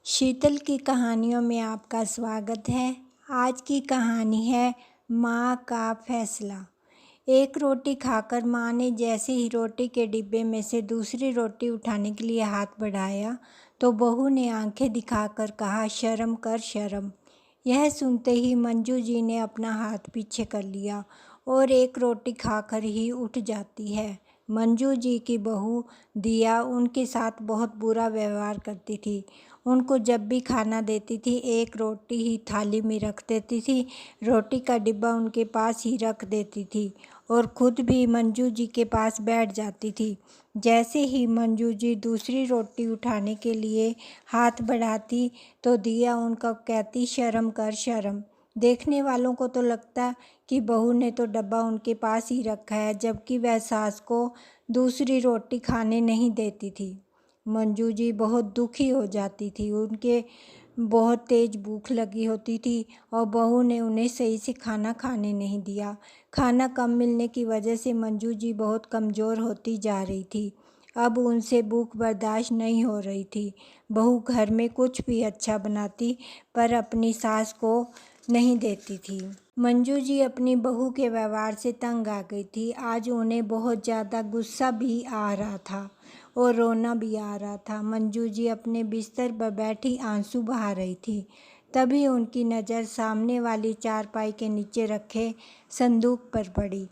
शीतल की कहानियों में आपका स्वागत है। आज की कहानी है माँ का फैसला। एक रोटी खाकर माँ ने जैसे ही रोटी के डिब्बे में से दूसरी रोटी उठाने के लिए हाथ बढ़ाया तो बहू ने आंखें दिखाकर कहा, शर्म कर शर्म। यह सुनते ही मंजू जी ने अपना हाथ पीछे कर लिया और एक रोटी खाकर ही उठ जाती है। मंजू जी की बहू दिया उनके साथ बहुत बुरा व्यवहार करती थी। उनको जब भी खाना देती थी एक रोटी ही थाली में रख देती थी, रोटी का डिब्बा उनके पास ही रख देती थी और खुद भी मंजू जी के पास बैठ जाती थी। जैसे ही मंजू जी दूसरी रोटी उठाने के लिए हाथ बढ़ाती तो दिया उनको कहती, शर्म कर शर्म। देखने वालों को तो लगता कि बहू ने तो डब्बा उनके पास ही रखा है, जबकि वह सास को दूसरी रोटी खाने नहीं देती थी। मंजू जी बहुत दुखी हो जाती थी। उनके बहुत तेज़ भूख लगी होती थी और बहू ने उन्हें सही से खाना खाने नहीं दिया। खाना कम मिलने की वजह से मंजू जी बहुत कमज़ोर होती जा रही थी। अब उनसे भूख बर्दाश्त नहीं हो रही थी। बहू घर में कुछ भी अच्छा बनाती पर अपनी सास को नहीं देती थी। मंजू जी अपनी बहू के व्यवहार से तंग आ गई थी। आज उन्हें बहुत ज़्यादा गुस्सा भी आ रहा था और रोना भी आ रहा था। मंजू जी अपने बिस्तर पर बैठी आंसू बहा रही थी। तभी उनकी नज़र सामने वाली चारपाई के नीचे रखे संदूक पर पड़ी।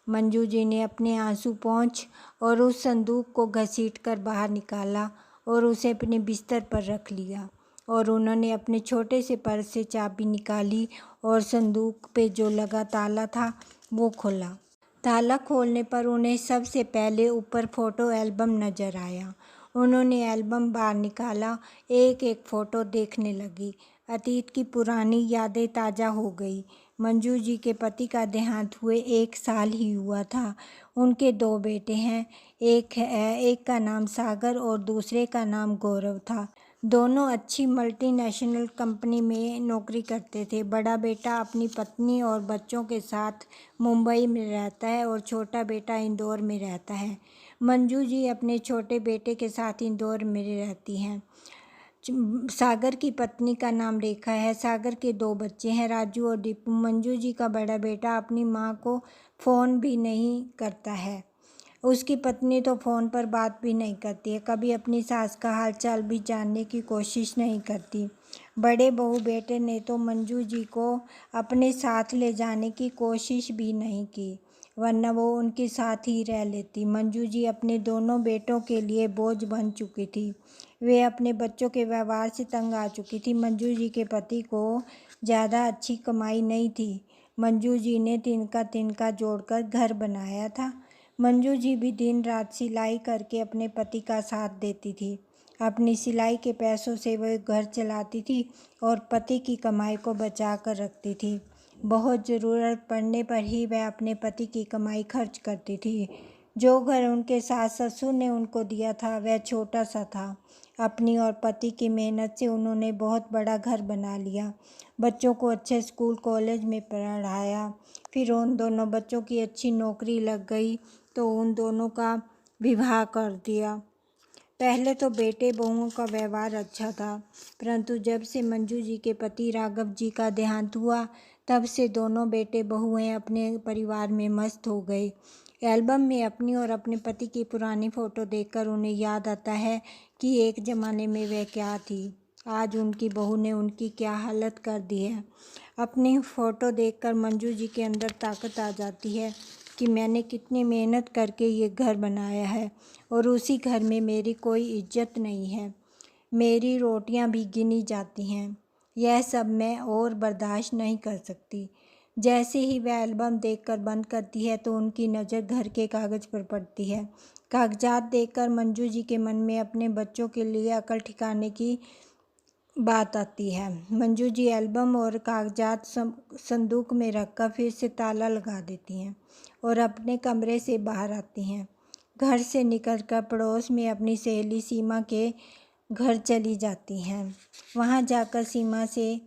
मंजू जी ने अपने आंसू पोंछ और उस संदूक को घसीटकर बाहर निकाला और उसे अपने बिस्तर पर रख लिया और उन्होंने अपने छोटे से पर्स से चाबी निकाली और संदूक पे जो लगा ताला था वो खोला। ताला खोलने पर उन्हें सबसे पहले ऊपर फ़ोटो एल्बम नज़र आया। उन्होंने एल्बम बाहर निकाला, एक एक फ़ोटो देखने लगी। अतीत की पुरानी यादें ताज़ा हो गई। मंजू जी के पति का देहांत हुए 1 साल ही हुआ था। उनके 2 बेटे हैं, एक का नाम सागर और दूसरे का नाम गौरव था। दोनों अच्छी मल्टीनेशनल कंपनी में नौकरी करते थे। बड़ा बेटा अपनी पत्नी और बच्चों के साथ मुंबई में रहता है और छोटा बेटा इंदौर में रहता है। मंजू जी अपने छोटे बेटे के साथ इंदौर में रहती हैं। सागर की पत्नी का नाम रेखा है। सागर के 2 बच्चे हैं, राजू और दीपू। मंजू जी का बड़ा बेटा अपनी माँ को फ़ोन भी नहीं करता है। उसकी पत्नी तो फ़ोन पर बात भी नहीं करती है, कभी अपनी सास का हालचाल भी जानने की कोशिश नहीं करती। बड़े बहू बेटे ने तो मंजू जी को अपने साथ ले जाने की कोशिश भी नहीं की, वरना वो उनके साथ ही रह लेती। मंजू जी अपने दोनों बेटों के लिए बोझ बन चुकी थी। वे अपने बच्चों के व्यवहार से तंग आ चुकी थी। मंजू जी के पति को ज़्यादा अच्छी कमाई नहीं थी। मंजू जी ने तिनका जोड़कर घर बनाया था। मंजू जी भी दिन रात सिलाई करके अपने पति का साथ देती थी। अपनी सिलाई के पैसों से वह घर चलाती थी और पति की कमाई को बचा कर रखती थी। बहुत ज़रूरत पड़ने पर ही वह अपने पति की कमाई खर्च करती थी। जो घर उनके सास ससुर ने उनको दिया था वह छोटा सा था। अपनी और पति की मेहनत से उन्होंने बहुत बड़ा घर बना लिया। बच्चों को अच्छे स्कूल कॉलेज में पढ़ाया। फिर उन दोनों बच्चों की अच्छी नौकरी लग गई तो उन दोनों का विवाह कर दिया। पहले तो बेटे बहुओं का व्यवहार अच्छा था, परंतु जब से मंजू जी के पति राघव जी का देहांत हुआ तब से दोनों बेटे बहुएं अपने परिवार में मस्त हो गए। एल्बम में अपनी और अपने पति की पुरानी फ़ोटो देखकर उन्हें याद आता है कि एक ज़माने में वह क्या थी, आज उनकी बहू ने उनकी क्या हालत कर दी है। अपनी फ़ोटो देखकर मंजू जी के अंदर ताकत आ जाती है कि मैंने कितनी मेहनत करके ये घर बनाया है और उसी घर में मेरी कोई इज्जत नहीं है। मेरी रोटियां भी गिनी जाती हैं। यह सब मैं और बर्दाश्त नहीं कर सकती। जैसे ही वह एल्बम देखकर बंद करती है तो उनकी नज़र घर के कागज़ पर पड़ती है। कागजात देखकर मंजू जी के मन में अपने बच्चों के लिए अकल ठिकाने की बात आती है। मंजू जी एल्बम और कागजात संदूक में रखकर फिर से ताला लगा देती हैं और अपने कमरे से बाहर आती हैं। घर से निकलकर पड़ोस में अपनी सहेली सीमा के घर चली जाती हैं। वहाँ जाकर सीमा से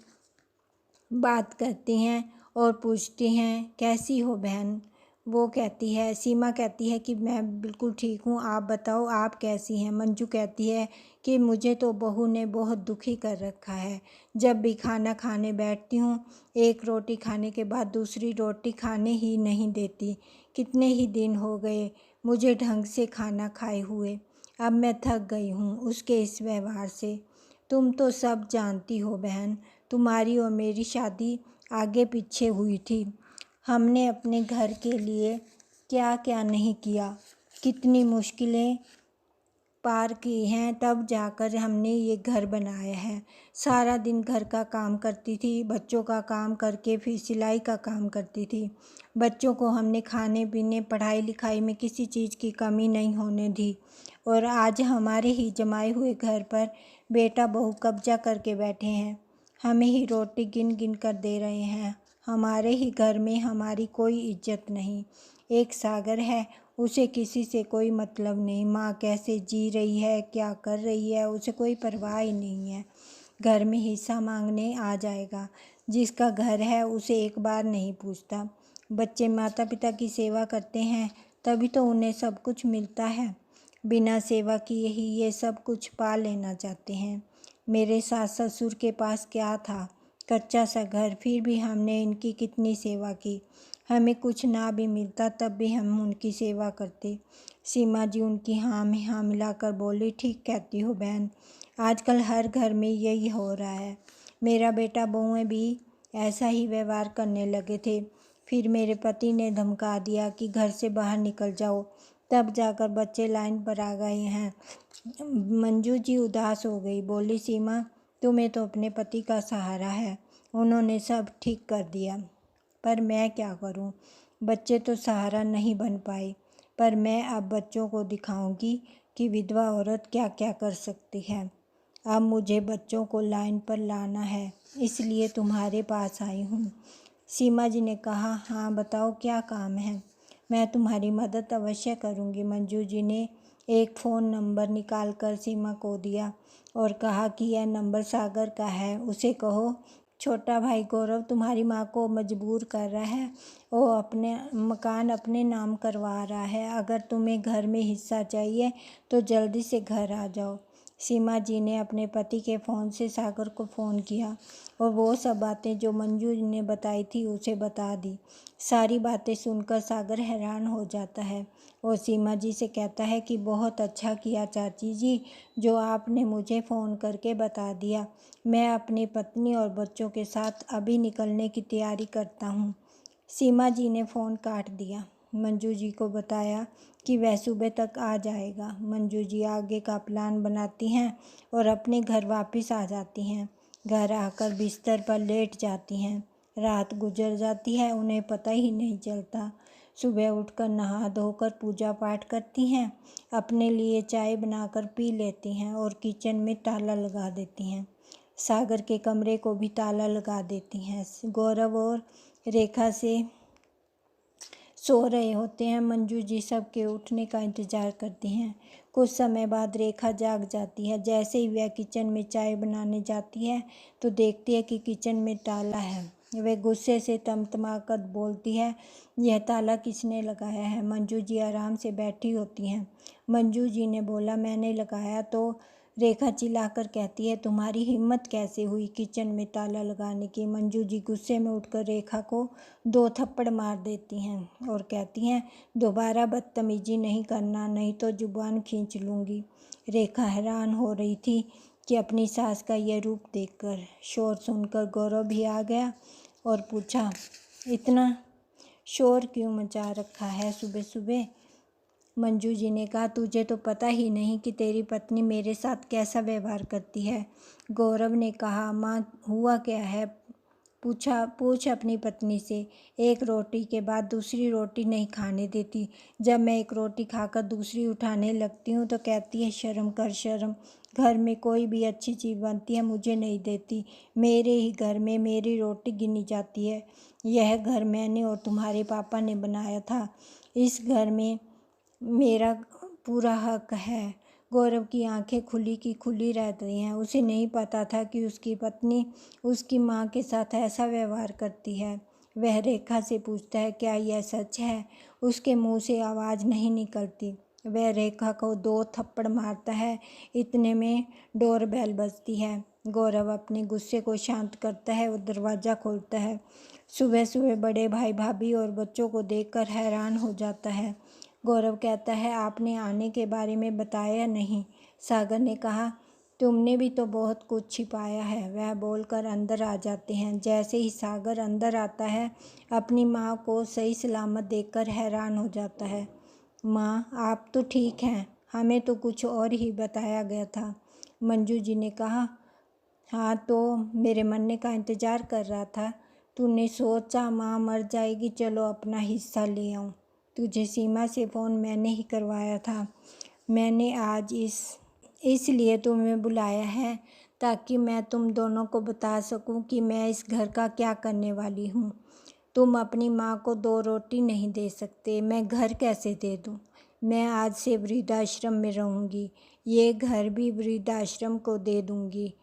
बात करती हैं और पूछती हैं, कैसी हो बहन। वो कहती है, सीमा कहती है कि मैं बिल्कुल ठीक हूँ, आप बताओ आप कैसी हैं। मंजू कहती है कि मुझे तो बहू ने बहुत दुखी कर रखा है। जब भी खाना खाने बैठती हूँ, एक रोटी खाने के बाद दूसरी रोटी खाने ही नहीं देती। कितने ही दिन हो गए मुझे ढंग से खाना खाए हुए। अब मैं थक गई हूँ उसके इस व्यवहार से। तुम तो सब जानती हो बहन, तुम्हारी और मेरी शादी आगे पीछे हुई थी। हमने अपने घर के लिए क्या क्या नहीं किया, कितनी मुश्किलें पार की हैं, तब जाकर हमने ये घर बनाया है। सारा दिन घर का काम करती थी, बच्चों का काम करके फिर सिलाई का काम करती थी। बच्चों को हमने खाने पीने पढ़ाई लिखाई में किसी चीज़ की कमी नहीं होने दी। और आज हमारे ही जमाए हुए घर पर बेटा बहू कब्जा करके बैठे हैं। हमें ही रोटी गिन गिन कर दे रहे हैं। हमारे ही घर में हमारी कोई इज्जत नहीं। एक सागर है, उसे किसी से कोई मतलब नहीं। माँ कैसे जी रही है, क्या कर रही है, उसे कोई परवाह ही नहीं है। घर में हिस्सा मांगने आ जाएगा। जिसका घर है उसे एक बार नहीं पूछता। बच्चे माता पिता की सेवा करते हैं तभी तो उन्हें सब कुछ मिलता है। बिना सेवा किए ही ये सब कुछ पा लेना चाहते हैं। मेरे सास ससुर के पास क्या था, कच्चा सा घर, फिर भी हमने इनकी कितनी सेवा की। हमें कुछ ना भी मिलता तब भी हम उनकी सेवा करते। सीमा जी उनकी हाँ में हाँ मिलाकर बोली, ठीक कहती हो बहन, आजकल हर घर में यही हो रहा है। मेरा बेटा बहुएं भी ऐसा ही व्यवहार करने लगे थे। फिर मेरे पति ने धमका दिया कि घर से बाहर निकल जाओ, तब जाकर बच्चे लाइन पर आ गए हैं। मंजू जी उदास हो गई, बोली, सीमा तुम्हें तो अपने पति का सहारा है, उन्होंने सब ठीक कर दिया, पर मैं क्या करूं। बच्चे तो सहारा नहीं बन पाए, पर मैं अब बच्चों को दिखाऊंगी कि विधवा औरत क्या क्या कर सकती है। अब मुझे बच्चों को लाइन पर लाना है, इसलिए तुम्हारे पास आई हूँ। सीमा जी ने कहा, हाँ बताओ क्या काम है, मैं तुम्हारी मदद अवश्य करूँगी। मंजू जी ने एक फ़ोन नंबर निकाल कर सीमा को दिया और कहा कि यह नंबर सागर का है, उसे कहो छोटा भाई गौरव तुम्हारी माँ को मजबूर कर रहा है, वो अपने मकान अपने नाम करवा रहा है। अगर तुम्हें घर में हिस्सा चाहिए तो जल्दी से घर आ जाओ। सीमा जी ने अपने पति के फ़ोन से सागर को फ़ोन किया और वो सब बातें जो मंजू ने बताई थी उसे बता दी। सारी बातें सुनकर सागर हैरान हो जाता है और सीमा जी से कहता है कि बहुत अच्छा किया चाची जी, जो आपने मुझे फ़ोन करके बता दिया। मैं अपनी पत्नी और बच्चों के साथ अभी निकलने की तैयारी करता हूँ। सीमा जी ने फ़ोन काट दिया। मंजू जी को बताया कि वह सुबह तक आ जाएगा। मंजू जी आगे का प्लान बनाती हैं और अपने घर वापस आ जाती हैं। घर आकर बिस्तर पर लेट जाती हैं। रात गुजर जाती है, उन्हें पता ही नहीं चलता। सुबह उठकर नहा धोकर पूजा पाठ करती हैं, अपने लिए चाय बनाकर पी लेती हैं और किचन में ताला लगा देती हैं। सागर के कमरे को भी ताला लगा देती हैं। गौरव और रेखा से सो रहे होते हैं। मंजू जी सबके उठने का इंतज़ार करती हैं। कुछ समय बाद रेखा जाग जाती है। जैसे ही वह किचन में चाय बनाने जाती है तो देखती है कि किचन में ताला है। वह गुस्से से तमतमाकर बोलती है, यह ताला किसने लगाया है। मंजू जी आराम से बैठी होती हैं। मंजू जी ने बोला, मैंने लगाया। तो रेखा चिल्लाकर कहती है, तुम्हारी हिम्मत कैसे हुई किचन में ताला लगाने की। मंजू जी गुस्से में उठकर रेखा को 2 थप्पड़ मार देती हैं और कहती हैं, दोबारा बदतमीजी नहीं करना, नहीं तो जुबान खींच लूँगी। रेखा हैरान हो रही थी कि अपनी सास का यह रूप देखकर। शोर सुनकर गौरव भी आ गया और पूछा, इतना शोर क्यों मचा रखा है सुबह सुबह। मंजू जी ने कहा, तुझे तो पता ही नहीं कि तेरी पत्नी मेरे साथ कैसा व्यवहार करती है। गौरव ने कहा, माँ हुआ क्या है, पूछ अपनी पत्नी से। एक रोटी के बाद दूसरी रोटी नहीं खाने देती। जब मैं एक रोटी खाकर दूसरी उठाने लगती हूँ तो कहती है, शर्म कर शर्म। घर में कोई भी अच्छी चीज़ बनती है मुझे नहीं देती। मेरे ही घर में मेरी रोटी गिनी जाती है। यह घर मैंने और तुम्हारे पापा ने बनाया था। इस घर में मेरा पूरा हक है। गौरव की आंखें खुली की खुली रहती हैं। उसे नहीं पता था कि उसकी पत्नी उसकी माँ के साथ ऐसा व्यवहार करती है। वह रेखा से पूछता है, क्या यह सच है? उसके मुंह से आवाज़ नहीं निकलती। वह रेखा को 2 थप्पड़ मारता है। इतने में डोरबेल बजती है। गौरव अपने गुस्से को शांत करता है और दरवाज़ा खोलता है। सुबह सुबह बड़े भाई भाभी और बच्चों को देखकर हैरान हो जाता है। गौरव कहता है, आपने आने के बारे में बताया नहीं। सागर ने कहा, तुमने भी तो बहुत कुछ छिपाया है। वह बोलकर अंदर आ जाते हैं। जैसे ही सागर अंदर आता है, अपनी माँ को सही सलामत देखकर हैरान हो जाता है। माँ, आप तो ठीक हैं, हमें तो कुछ और ही बताया गया था। मंजू जी ने कहा, हाँ तो मेरे मरने का इंतज़ार कर रहा था। तूने सोचा माँ मर जाएगी, चलो अपना हिस्सा ले आऊँ। तुझे सीमा से फ़ोन मैंने ही करवाया था। मैंने आज इसलिए तुम्हें बुलाया है ताकि मैं तुम दोनों को बता सकूं कि मैं इस घर का क्या करने वाली हूँ। तुम अपनी माँ को 2 रोटी नहीं दे सकते, मैं घर कैसे दे दूँ? मैं आज से वृद्धाश्रम में रहूँगी। ये घर भी वृद्धाश्रम को दे दूँगी।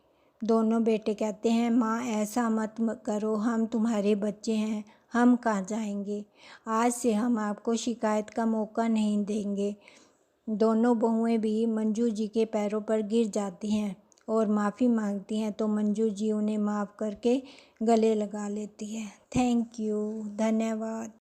दोनों बेटे कहते हैं, माँ ऐसा मत करो, हम तुम्हारे बच्चे हैं, हम कहाँ जाएंगे। आज से हम आपको शिकायत का मौका नहीं देंगे। दोनों बहुएं भी मंजू जी के पैरों पर गिर जाती हैं और माफ़ी मांगती हैं, तो मंजू जी उन्हें माफ़ करके गले लगा लेती है। थैंक यू, धन्यवाद।